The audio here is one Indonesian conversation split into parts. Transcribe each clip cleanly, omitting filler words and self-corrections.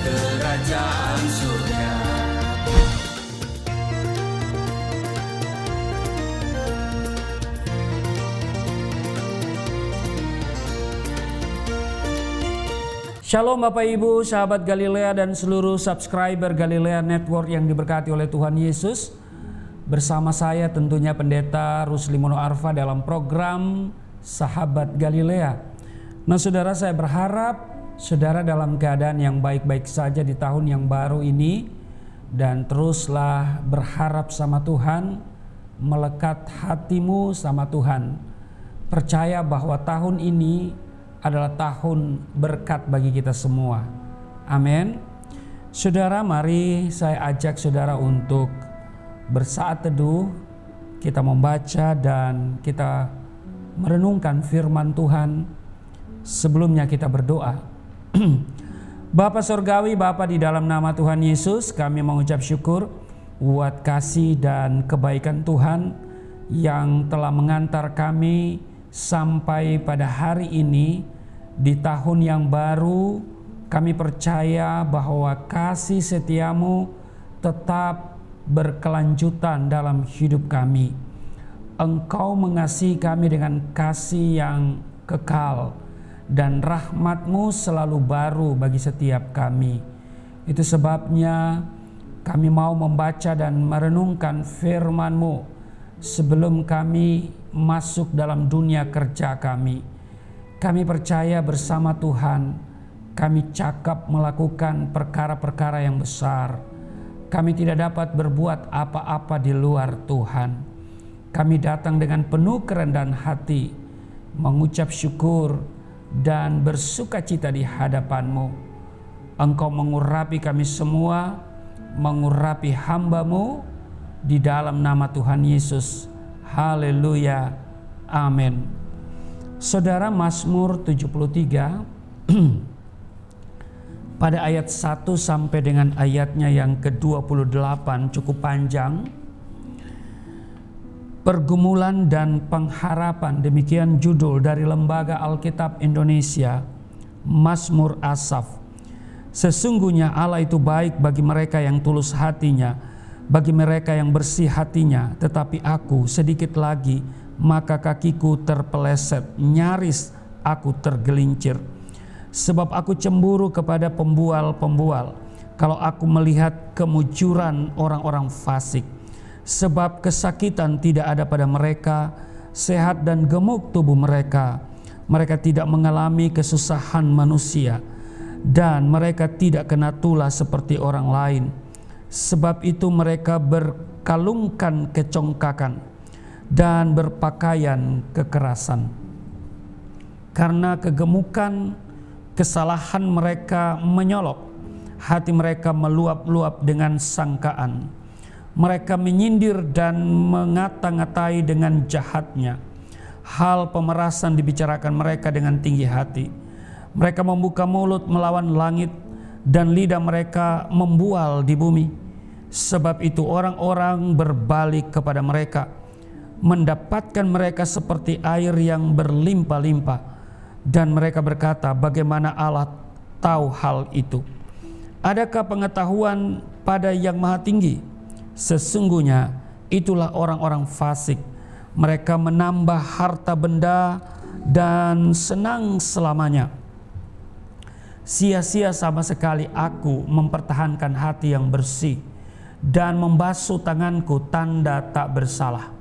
kerajaan surga. Shalom Bapak Ibu, sahabat Galilea dan seluruh subscriber Galilea Network yang diberkati oleh Tuhan Yesus. Bersama saya tentunya Pendeta Ruslimono Arfa dalam program Sahabat Galilea. Nah saudara, saya berharap saudara dalam keadaan yang baik-baik saja di tahun yang baru ini. Dan teruslah berharap sama Tuhan, melekat hatimu sama Tuhan. Percaya bahwa tahun ini adalah tahun berkat bagi kita semua. Amin. Saudara, mari saya ajak saudara untuk bersaat teduh. Kita membaca dan kita merenungkan firman Tuhan. Sebelumnya kita berdoa. Bapa Surgawi, Bapa, di dalam nama Tuhan Yesus kami mengucap syukur buat kasih dan kebaikan Tuhan yang telah mengantar kami sampai pada hari ini di tahun yang baru. Kami percaya bahwa kasih setiamu tetap berkelanjutan dalam hidup kami. Engkau mengasihi kami dengan kasih yang kekal dan rahmat-Mu selalu baru bagi setiap kami. Itu sebabnya kami mau membaca dan merenungkan firman-Mu sebelum kami masuk dalam dunia kerja kami. Kami percaya bersama Tuhan, kami cakap melakukan perkara-perkara yang besar. Kami tidak dapat berbuat apa-apa di luar Tuhan. Kami datang dengan penuh kerendahan hati, mengucap syukur dan bersukacita di hadapan-Mu. Engkau mengurapi kami semua, mengurapi hamba-Mu, di dalam nama Tuhan Yesus. Haleluya. Amin. Saudara, Mazmur 73 pada ayat 1 sampai dengan ayatnya yang ke-28 cukup panjang. Pergumulan dan pengharapan, demikian judul dari Lembaga Alkitab Indonesia, Mazmur Asaf. Sesungguhnya Allah itu baik bagi mereka yang tulus hatinya, bagi mereka yang bersih hatinya. Tetapi aku sedikit lagi, maka kakiku terpeleset, nyaris aku tergelincir. Sebab aku cemburu kepada pembual-pembual, kalau aku melihat kemujuran orang-orang fasik. Sebab kesakitan tidak ada pada mereka, sehat dan gemuk tubuh mereka. Mereka tidak mengalami kesusahan manusia, dan mereka tidak kena tulah seperti orang lain. Sebab itu mereka berkalungkan kecongkakan dan berpakaian kekerasan. Karena kegemukan kesalahan mereka menyolok, hati mereka meluap-luap dengan sangkaan. Mereka menyindir dan mengata-ngatai dengan jahatnya. Hal pemerasan dibicarakan mereka dengan tinggi hati. Mereka membuka mulut melawan langit, dan lidah mereka membual di bumi. Sebab itu orang-orang berbalik kepada mereka, mendapatkan mereka seperti air yang berlimpah-limpah. Dan mereka berkata, bagaimana Allah tahu hal itu? Adakah pengetahuan pada Yang Maha Tinggi? Sesungguhnya itulah orang-orang fasik. Mereka menambah harta benda dan senang selamanya. Sia-sia sama sekali aku mempertahankan hati yang bersih dan membasuh tanganku tanda tak bersalah.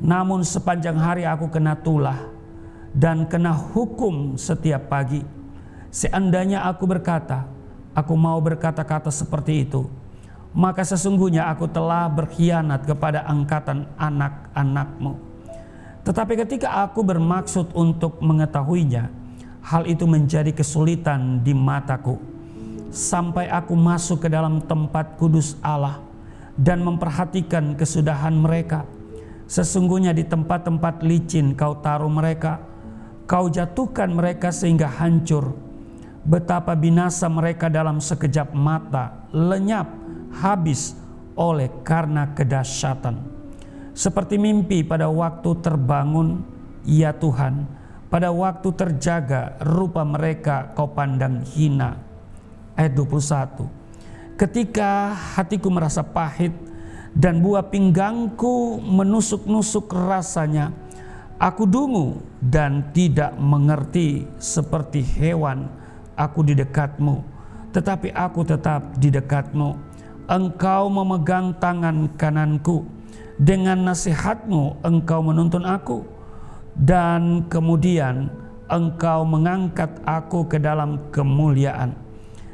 Namun sepanjang hari aku kena tulah dan kena hukum setiap pagi. Seandainya aku berkata, aku mau berkata-kata seperti itu, maka sesungguhnya aku telah berkhianat kepada angkatan anak-anak-Mu. Tetapi ketika aku bermaksud untuk mengetahuinya, hal itu menjadi kesulitan di mataku. Sampai aku masuk ke dalam tempat kudus Allah dan memperhatikan kesudahan mereka. Sesungguhnya di tempat-tempat licin kau taruh mereka, kau jatuhkan mereka sehingga hancur. Betapa binasa mereka dalam sekejap mata, lenyap, habis oleh karena kedahsyatan. Seperti mimpi pada waktu terbangun, ya Tuhan, pada waktu terjaga rupa mereka kau pandang hina. Ayat 21. Ketika hatiku merasa pahit dan buah pinggangku menusuk-nusuk rasanya, aku dungu dan tidak mengerti, seperti hewan aku di dekatmu, tetapi aku tetap di dekatmu. Engkau memegang tangan kananku, dengan nasihatmu engkau menuntun aku, dan kemudian engkau mengangkat aku ke dalam kemuliaan.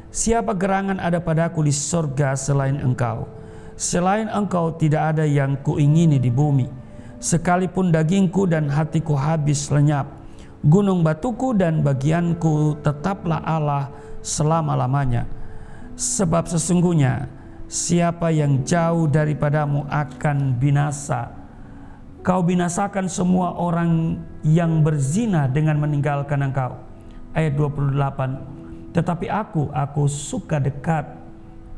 Siapa gerangan ada padaku di sorga selain engkau? Selain engkau tidak ada yang kuingini di bumi. Sekalipun dagingku dan hatiku habis lenyap, gunung batuku dan bagianku tetaplah Allah selama-lamanya. Sebab sesungguhnya siapa yang jauh daripadamu akan binasa. Kau binasakan semua orang yang berzina dengan meninggalkan engkau. Ayat 28. Tetapi aku suka dekat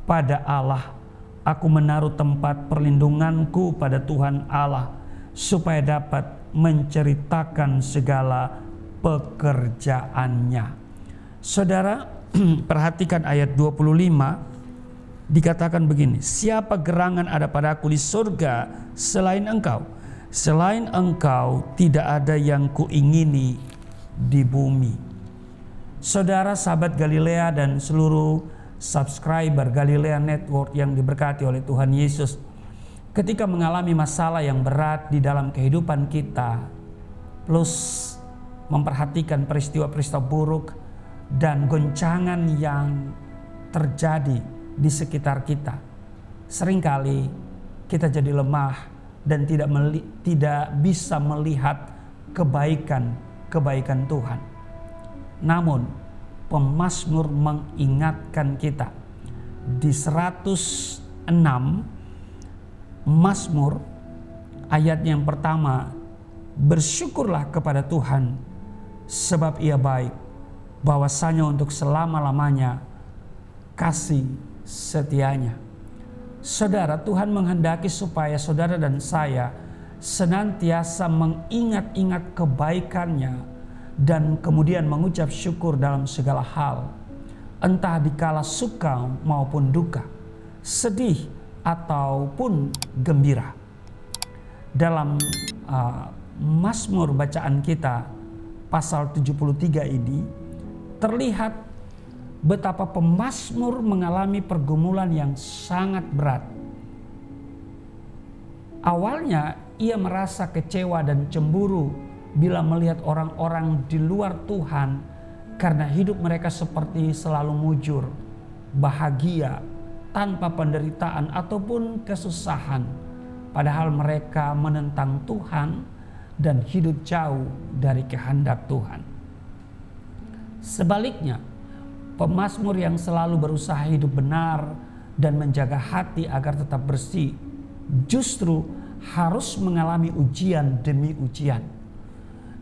pada Allah. Aku menaruh tempat perlindunganku pada Tuhan Allah, supaya dapat menceritakan segala pekerjaannya. Saudara, perhatikan ayat 25, dikatakan begini, siapa gerangan ada padaku di surga selain engkau? Selain engkau tidak ada yang kuingini di bumi. Saudara, sahabat Galilea dan seluruh subscriber Galilea Network yang diberkati oleh Tuhan Yesus, ketika mengalami masalah yang berat di dalam kehidupan kita, plus memperhatikan peristiwa-peristiwa buruk dan goncangan yang terjadi di sekitar kita, seringkali kita jadi lemah dan tidak bisa melihat kebaikan Tuhan. Namun pemazmur mengingatkan kita di 106 Mazmur ayat yang pertama, bersyukurlah kepada Tuhan sebab Ia baik, bahwasanya untuk selama-lamanya kasih setianya. Saudara, Tuhan menghendaki supaya saudara dan saya senantiasa mengingat-ingat kebaikan-Nya dan kemudian mengucap syukur dalam segala hal, entah dikala suka maupun duka, sedih ataupun gembira. Dalam Mazmur bacaan kita pasal 73 ini terlihat betapa pemazmur mengalami pergumulan yang sangat berat. Awalnya ia merasa kecewa dan cemburu bila melihat orang-orang di luar Tuhan, karena hidup mereka seperti selalu mujur, bahagia, tanpa penderitaan ataupun kesusahan, padahal mereka menentang Tuhan dan hidup jauh dari kehendak Tuhan. Sebaliknya, pemazmur yang selalu berusaha hidup benar dan menjaga hati agar tetap bersih, justru harus mengalami ujian demi ujian.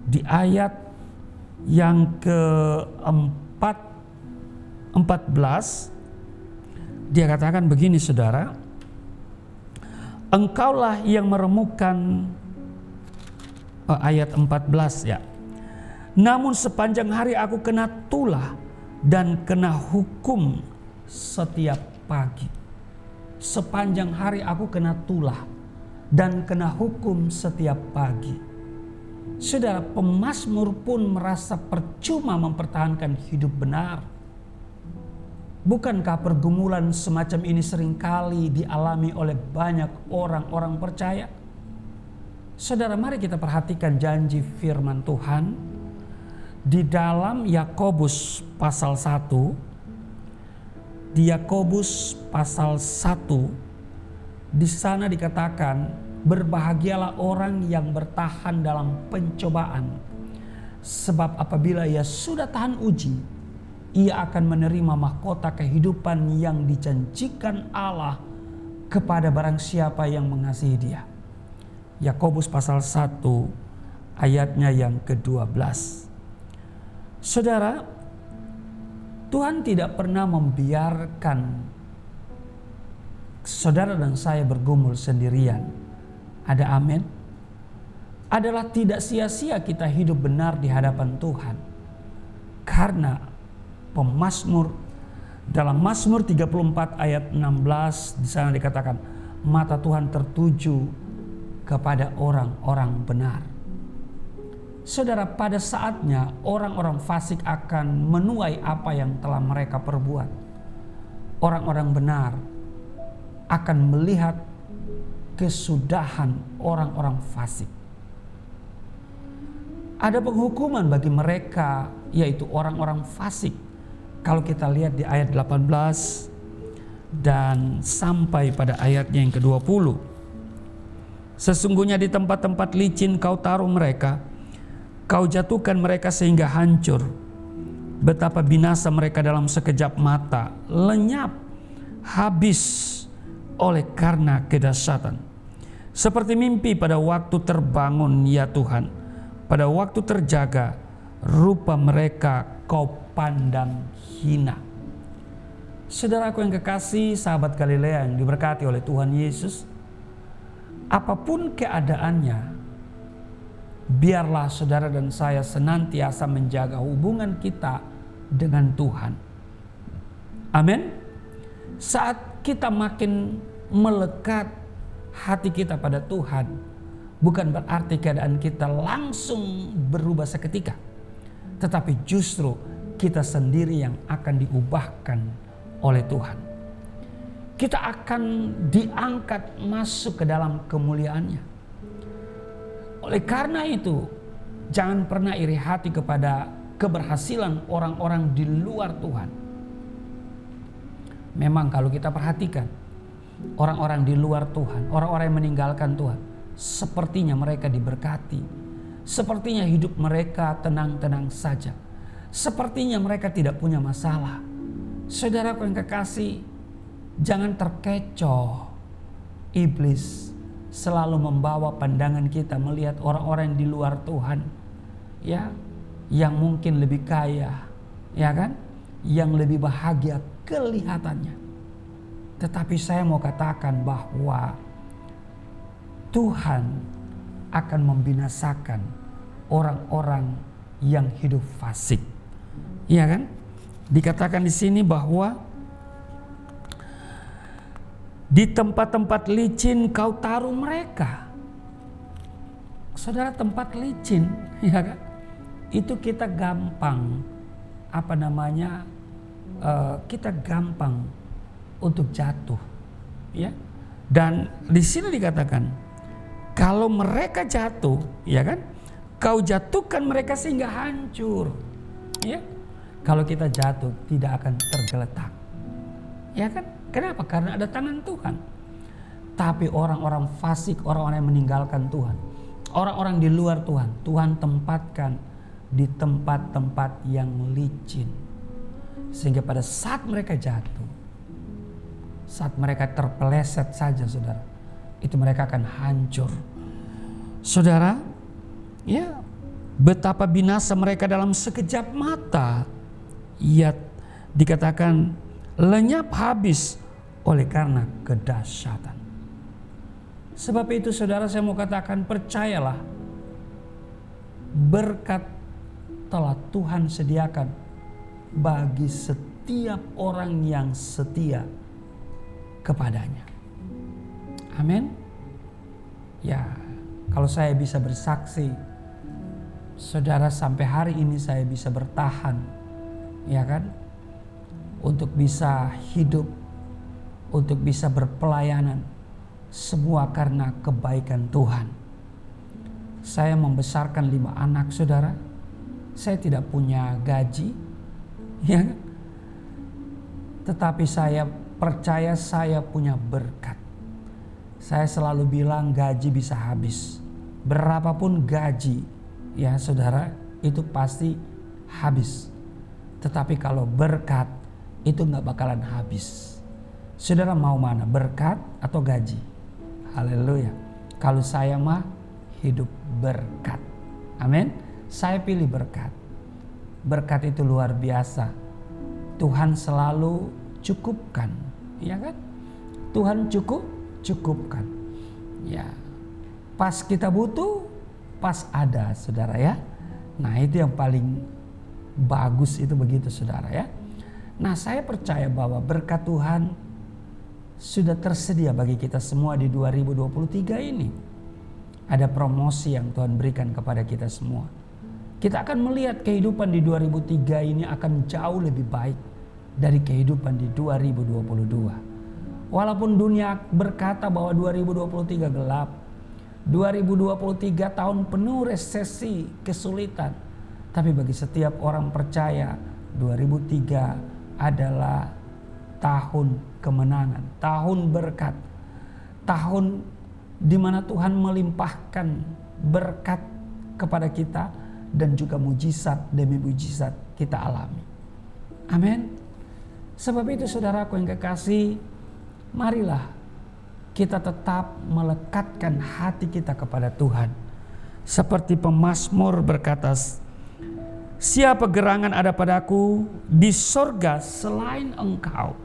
Di ayat yang ke-14 dia katakan begini, saudara, engkaulah yang meremukkan, ayat 14 ya, namun sepanjang hari aku kena tulah dan kena hukum setiap pagi. Sepanjang hari aku kena tulah dan kena hukum setiap pagi. Saudara, pemazmur pun merasa percuma mempertahankan hidup benar. Bukankah pergumulan semacam ini seringkali dialami oleh banyak orang-orang percaya? Saudara, mari kita perhatikan janji firman Tuhan di dalam Yakobus pasal 1. Di Yakobus pasal 1, di sana dikatakan, berbahagialah orang yang bertahan dalam pencobaan, sebab apabila ia sudah tahan uji, ia akan menerima mahkota kehidupan yang dijanjikan Allah kepada barang siapa yang mengasihi Dia. Yakobus pasal 1 ayatnya yang ke-12. Saudara, Tuhan tidak pernah membiarkan saudara dan saya bergumul sendirian. Ada amin? Adalah tidak sia-sia kita hidup benar di hadapan Tuhan. Karena pemazmur Dalam Mazmur 34 ayat 16 di sana dikatakan, mata Tuhan tertuju kepada orang-orang benar. Saudara, pada saatnya orang-orang fasik akan menuai apa yang telah mereka perbuat. Orang-orang benar akan melihat kesudahan orang-orang fasik. Ada penghukuman bagi mereka, yaitu orang-orang fasik. Kalau kita lihat di ayat 18 dan sampai pada ayatnya yang ke-20. Sesungguhnya di tempat-tempat licin kau taruh mereka, kau jatuhkan mereka sehingga hancur. Betapa binasa mereka dalam sekejap mata, lenyap, habis oleh karena kedahsyatan. Seperti mimpi pada waktu terbangun ya Tuhan, pada waktu terjaga, rupa mereka kau pandang hina. Saudaraku yang kekasih, sahabat Galilea yang diberkati oleh Tuhan Yesus, apapun keadaannya, biarlah saudara dan saya senantiasa menjaga hubungan kita dengan Tuhan. Amin. Saat kita makin melekat hati kita pada Tuhan, bukan berarti keadaan kita langsung berubah seketika, tetapi justru kita sendiri yang akan diubahkan oleh Tuhan. Kita akan diangkat masuk ke dalam kemuliaannya. Oleh karena itu, jangan pernah iri hati kepada keberhasilan orang-orang di luar Tuhan. Memang kalau kita perhatikan, orang-orang di luar Tuhan, orang-orang yang meninggalkan Tuhan, sepertinya mereka diberkati. Sepertinya hidup mereka tenang-tenang saja. Sepertinya mereka tidak punya masalah. Saudaraku yang kekasih, jangan terkecoh. Iblis selalu membawa pandangan kita melihat orang-orang di luar Tuhan, ya, yang mungkin lebih kaya, ya kan, yang lebih bahagia kelihatannya. Tetapi saya mau katakan bahwa Tuhan akan membinasakan orang-orang yang hidup fasik, ya kan? Dikatakan di sini bahwa di tempat-tempat licin kau taruh mereka. Saudara, tempat licin, ya kan? Itu kita gampang, kita gampang untuk jatuh, ya. Dan di sini dikatakan, kalau mereka jatuh, ya kan? Kau jatuhkan mereka sehingga hancur, ya. Kalau kita jatuh tidak akan tergeletak, ya kan? Kenapa? Karena ada tangan Tuhan. Tapi orang-orang fasik, orang-orang yang meninggalkan Tuhan, orang-orang di luar Tuhan, Tuhan tempatkan di tempat-tempat yang licin. Sehingga pada saat mereka jatuh, saat mereka terpeleset saja, saudara, itu mereka akan hancur. Saudara, ya, betapa binasa mereka dalam sekejap mata. Ya, dikatakan lenyap habis oleh karena kedahsyatan. Sebab itu saudara, saya mau katakan, percayalah, berkat telah Tuhan sediakan bagi setiap orang yang setia kepadanya. Amin. Ya, kalau saya bisa bersaksi, saudara, sampai hari ini saya bisa bertahan, ya kan, untuk bisa hidup, untuk bisa berpelayanan, semua karena kebaikan Tuhan. Saya membesarkan 5 anak, saudara. Saya tidak punya gaji, ya kan? Tetapi saya percaya saya punya berkat. Saya selalu bilang gaji bisa habis. Berapapun gaji, ya saudara, itu pasti habis. Tetapi kalau berkat, itu gak bakalan habis. Saudara mau mana, berkat atau gaji? Haleluya. Kalau saya mah hidup berkat. Amin. Saya pilih berkat. Berkat itu luar biasa. Tuhan selalu cukupkan, ya kan? Tuhan cukupkan. Ya. Pas kita butuh, pas ada, saudara, ya. Nah, itu yang paling bagus, itu begitu, saudara, ya. Nah, saya percaya bahwa berkat Tuhan sudah tersedia bagi kita semua di 2023 ini. Ada promosi yang Tuhan berikan kepada kita semua. Kita akan melihat kehidupan di 2003 ini akan jauh lebih baik dari kehidupan di 2022. Walaupun dunia berkata bahwa 2023 gelap, 2023 tahun penuh resesi, kesulitan. Tapi bagi setiap orang percaya, 2003 adalah tahun kemenangan, tahun berkat, tahun di mana Tuhan melimpahkan berkat kepada kita dan juga mujizat demi mujizat kita alami. Amin. Sebab itu saudaraku yang kekasih, marilah kita tetap melekatkan hati kita kepada Tuhan. Seperti pemazmur berkata, siapa gerangan ada padaku di sorga selain Engkau?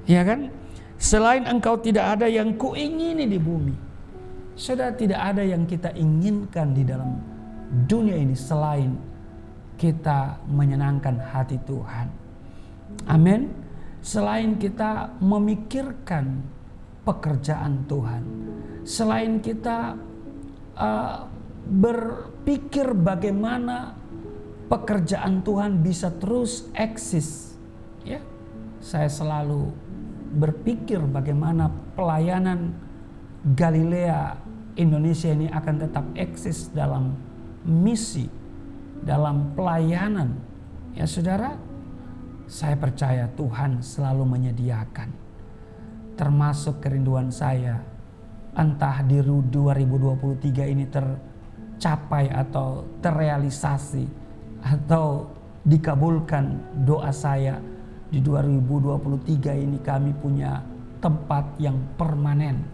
Ya kan? Selain Engkau tidak ada yang kuingini di bumi. Saudara, tidak ada yang kita inginkan di dalam dunia ini selain kita menyenangkan hati Tuhan. Amin. Selain kita memikirkan pekerjaan Tuhan, selain kita berpikir bagaimana pekerjaan Tuhan bisa terus eksis, ya, saya selalu berpikir bagaimana pelayanan Galilea Indonesia ini akan tetap eksis dalam misi, dalam pelayanan. Ya saudara, saya percaya Tuhan selalu menyediakan. Termasuk kerinduan saya, entah di 2023 ini tercapai atau terrealisasi atau dikabulkan doa saya, di 2023 ini kami punya tempat yang permanen,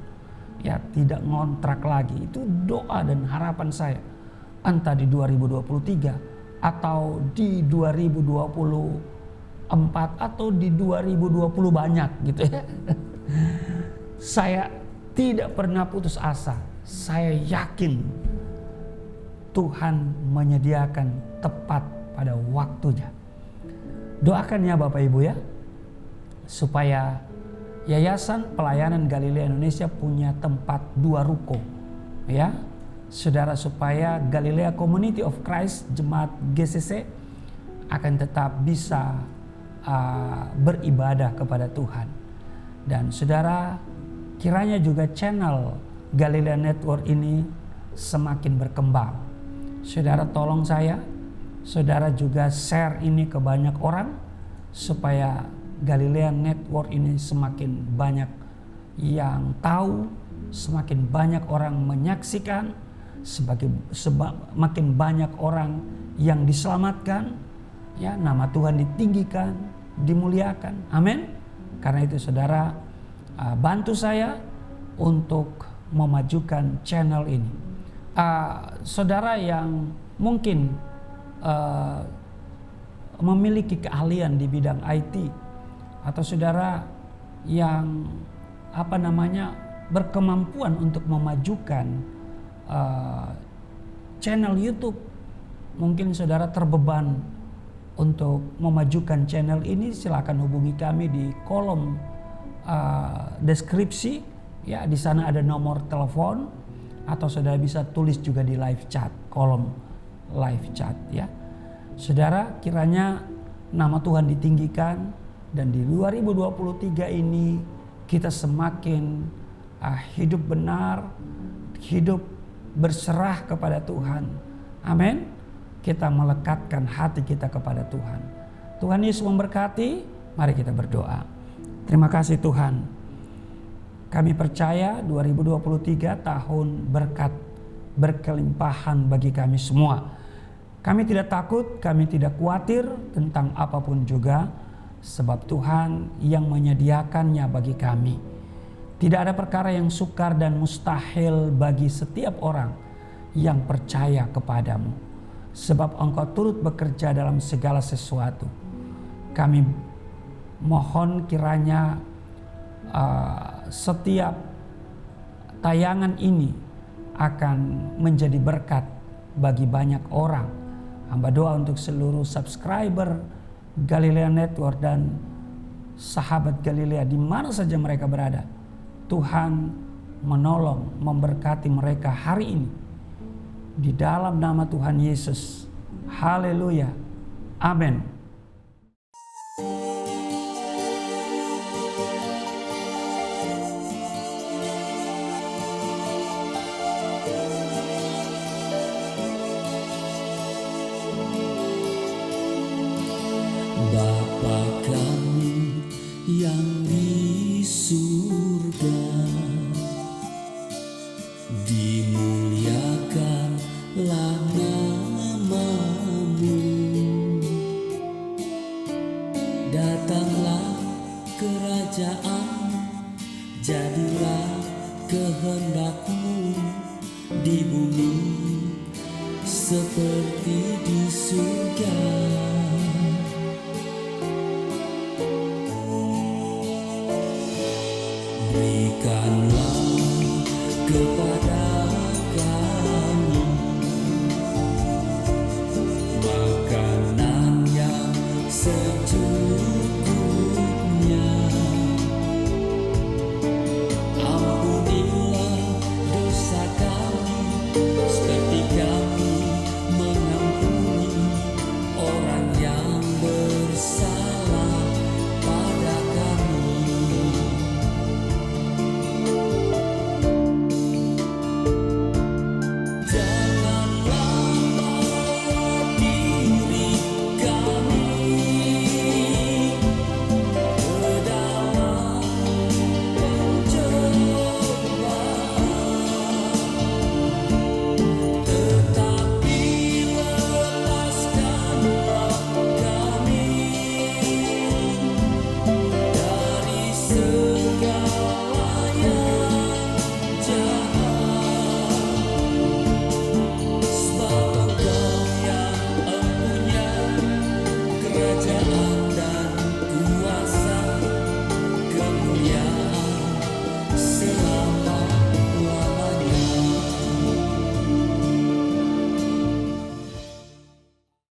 ya, tidak ngontrak lagi. Itu doa dan harapan saya, entah di 2023 atau di 2024 atau di 2020 banyak gitu ya. Saya tidak pernah putus asa. Saya yakin Tuhan menyediakan tepat pada waktunya. Doakan ya Bapak Ibu ya, supaya Yayasan Pelayanan Galilea Indonesia punya tempat 2 ruko, ya saudara, supaya Galilea Community of Christ Jemaat GCC akan tetap bisa beribadah kepada Tuhan. Dan saudara, kiranya juga channel Galilea Network ini semakin berkembang. Saudara, tolong saya, saudara juga share ini ke banyak orang supaya Galilea Network ini semakin banyak yang tahu, semakin banyak orang menyaksikan, semakin banyak orang yang diselamatkan, ya, nama Tuhan ditinggikan, dimuliakan. Amin. Karena itu saudara, bantu saya untuk memajukan channel ini. Saudara yang mungkin memiliki keahlian di bidang IT, atau saudara yang berkemampuan untuk memajukan channel YouTube, mungkin saudara terbeban untuk memajukan channel ini, silakan hubungi kami di kolom deskripsi, ya, di sana ada nomor telepon, atau saudara bisa tulis juga di live chat, kolom live chat, ya. Saudara, kiranya nama Tuhan ditinggikan, dan di 2023 ini kita semakin hidup benar, hidup berserah kepada Tuhan. Amin. Kita melekatkan hati kita kepada Tuhan. Tuhan Yesus memberkati. Mari kita berdoa. Terima kasih Tuhan. Kami percaya 2023 tahun berkat, berkelimpahan bagi kami semua. Kami tidak takut, kami tidak khawatir tentang apapun juga, sebab Tuhan yang menyediakannya bagi kami. Tidak ada perkara yang sukar dan mustahil bagi setiap orang yang percaya kepadamu, sebab Engkau turut bekerja dalam segala sesuatu. Kami mohon kiranya setiap tayangan ini akan menjadi berkat bagi banyak orang. Hamba doa untuk seluruh subscriber Galilea Network dan sahabat Galilea di mana saja mereka berada. Tuhan menolong, memberkati mereka hari ini. Di dalam nama Tuhan Yesus. Haleluya. Amin. Bapa kami yang di surga, dimuliakanlah nama-Mu. Datanglah kerajaan, jadilah kehendak-Mu di bumi seperti di surga. Berikanlah kepada kami